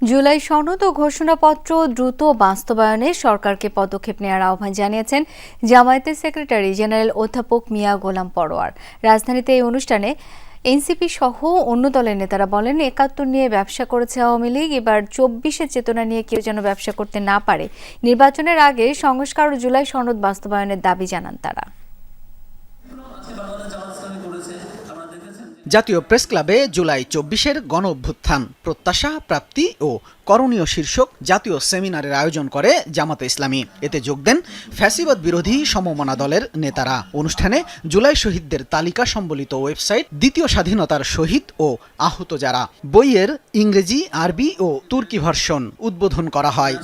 জুলাই সনদ ও ঘোষণাপত্র দ্রুত বাস্তবায়নে সরকারকে পদক্ষেপ নেওয়ার আহ্বান জানিয়েছেন জামায়াতের সেক্রেটারি জেনারেল অধ্যাপক মিয়া গোলাম পরোয়ার। রাজধানীতে এই অনুষ্ঠানে এনসিপি সহ অন্য দলের নেতারা বলেন, ৭১ নিয়ে ব্যবসা করেছে আওয়ামী লীগ, এবার ২৪-এর চেতনা নিয়ে কেউ যেন ব্যবসা করতে না পারে। নির্বাচনের আগে সংস্কার ও জুলাই সনদ বাস্তবায়নের দাবি জানান তারা। জাতীয় প্রেস ক্লাবে জুলাই ২৪-এর গণ অভ্যুত্থান প্রত্যাশা, প্রাপ্তি ও করণীয় শীর্ষক জাতীয় সেমিনারের আয়োজন করে জামাতে ইসলামী। এতে যোগ দেন ফ্যাসিবাদ বিরোধী সমমনা দলের নেতারা। অনুষ্ঠানে জুলাই শহীদদের তালিকা সম্বলিত ওয়েবসাইট দ্বিতীয় স্বাধীনতার শহীদ ও আহত যারা বইয়ের ইংরেজি, আরবি ও তুর্কি ভার্সন উদ্বোধন করা হয়।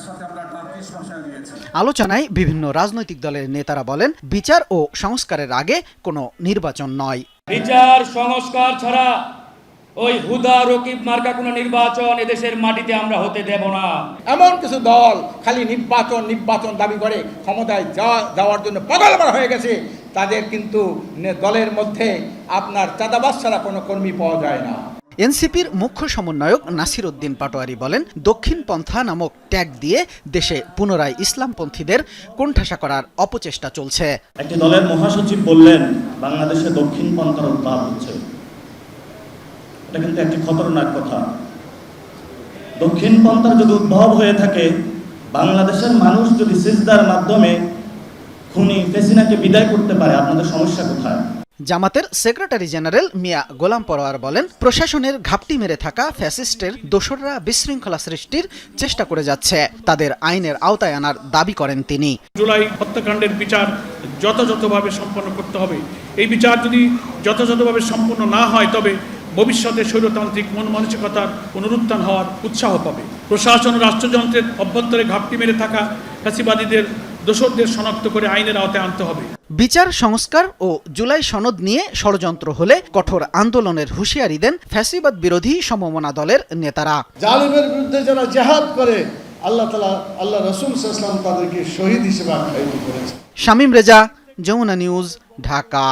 আলোচনায় বিভিন্ন রাজনৈতিক দলের নেতারা বলেন, বিচার ও সংস্কারের আগে কোনো নির্বাচন নয়। বিচার সংস্কার ছাড়া ওই হুদা রকিব মার্কা কোনো নির্বাচন এদেশের মাটিতে আমরা হতে দেব না। এমন কিছু দল খালি নির্বাচন দাবি করে ক্ষমতায় যাওয়ার জন্য পাগল হয়ে গেছে। তাদের কিন্তু দলের মধ্যে আপনার চাঁদাবাজ ছাড়া কোনো কর্মী পাওয়া যায় না। এনসিপির মুখ্য সমন্বয়ক নাসির উদ্দিন পাটোয়ারি বলেন, দক্ষিণ পন্থা নামক ট্যাগ দিয়ে দেশে পুনরায় ইসলামপন্থীদের কোণঠাসা করার অপচেষ্টা চলছে। একটি দলের মহাসচিব বললেন, বাংলাদেশে দক্ষিণ পন্থার উদ্ভব হচ্ছে। এটা কিন্তু একটি খতরনাক কথা। দক্ষিণ পন্থার যদি উদ্ভব হয়ে থাকে, বাংলাদেশের মানুষ যদি সিজদার মাধ্যমে খুনি ফেসিনাকে বিদায় করতে পারে, আপনাদের সমস্যা কোথায়? জামাতের সেক্রেটারি জেনারেল মিয়া গোলাম পরোয়ার বলেন, প্রশাসনের ঘাপটি মেরে থাকা ফ্যাসিস্টের দোসররা বিশৃঙ্খলা সৃষ্টির চেষ্টা করে যাচ্ছে, তাদের আইনের আওতায় আনার দাবি করেন তিনি। জুলাই হত্যাকাণ্ডের বিচার যথাযথভাবে সম্পন্ন করতে হবে। এই বিচার যদি যথাযথভাবে সম্পন্ন না হয়, তবে ভবিষ্যতে স্বৈরতান্ত্রিক মন মানসিকতার পুনরুত্থান হওয়ার উৎসাহ পাবে। প্রশাসন ও রাষ্ট্রযন্ত্রের অভ্যন্তরে ঘাপটি মেরে থাকা ফ্যাসিবাদীদের দোষরদের শনাক্ত করে আইনের আওতায় আনতে হবে। বিচার সংস্কার ও জুলাই সনদ নিয়ে ষড়যন্ত্র হলে কঠোর আন্দোলনের হুঁশিয়ারি দেন ফ্যাসিবাদ বিরোধী সমমনা দলের নেতারা। জালিমের বিরুদ্ধে যারা জিহাদ করে, আল্লাহ রাসূল সাল্লাল্লাহু আলাইহি ওয়াসাল্লাম তাদেরকে শহীদ হিসেবে আখ্যায়িত করেছেন। শামীম রেজা, যমুনা নিউজ, ঢাকা।